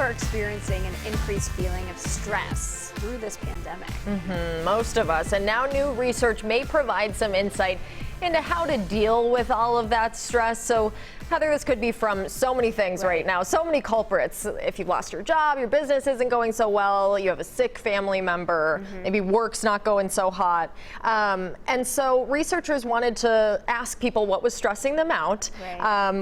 are experiencing an increased feeling of stress through this pandemic. Most of us. And now new research may provide some insight into how to deal with all of that stress. So Heather, this could be from so many things right now, so many culprits. If you've lost your job, your business isn't going so well, you have a sick family member, maybe work's not going so hot. And so researchers wanted to ask people what was stressing them out,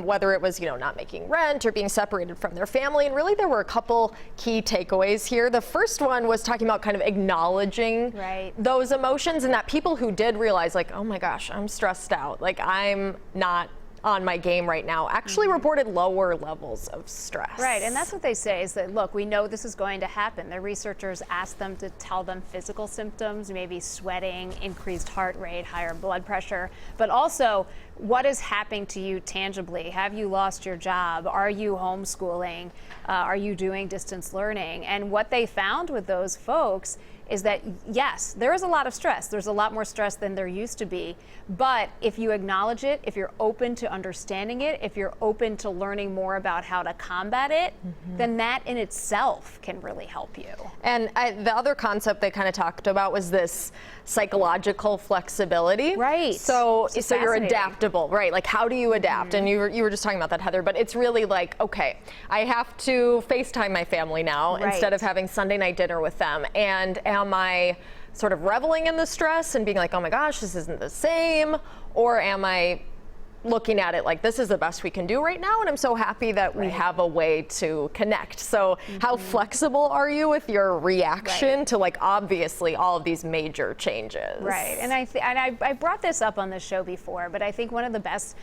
whether it was, not making rent or being separated from their family. And really there were a couple key takeaways here. The first one was talking about kind of acknowledging those emotions, and that people who did realize, like, oh my gosh, I'm stressed out, like I'm not on my game right now, actually reported lower levels of stress. Right, and that's what they say is that, look, we know this is going to happen. The researchers asked them to tell them physical symptoms, maybe sweating, increased heart rate, higher blood pressure, but also what is happening to you tangibly. Have you lost your job? Are you homeschooling? Are you doing distance learning? And what they found with those folks is that, yes, there is a lot of stress. There's a lot more stress than there used to be. But if you acknowledge it, if you're open to understanding it, if you're open to learning more about how to combat it, then that in itself can really help you. And the other concept they kind of talked about was this psychological flexibility. Right. So you're adaptable, right? Like, how do you adapt? And you were just talking about that, Heather, but it's really like, okay, I have to FaceTime my family now instead of having Sunday night dinner with them. And am I sort of reveling in the stress and being like, oh my gosh, this isn't the same? Or am I looking at it like, this is the best we can do right now, and I'm so happy that we have a way to connect? So how flexible are you with your reaction to, like, obviously all of these major changes? Right, and I brought this up on the show before, but I think one of the best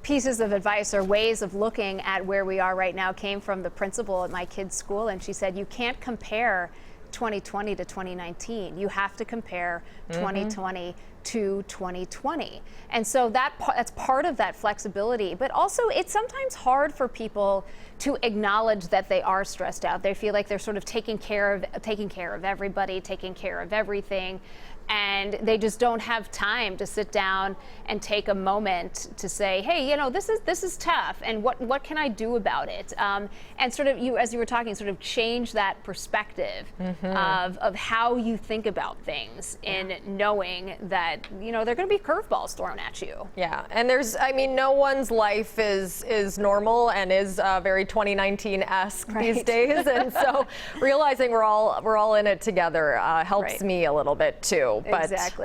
pieces of advice or ways of looking at where we are right now came from the principal at my kid's school, and she said, you can't compare 2020 to 2019. You have to compare 2020 to 2020. And so that's part of that flexibility. But also, it's sometimes hard for people to acknowledge that they are stressed out. They feel like they're sort of taking care of everybody, taking care of everything. And they just don't have time to sit down and take a moment to say, hey, this is tough, and what can I do about it? And sort of, as you were talking, sort of change that perspective of how you think about things in knowing that, there are going to be curveballs thrown at you. Yeah, and no one's life is normal and is very 2019-esque these days, and so realizing we're all in it together helps me a little bit too. Exactly.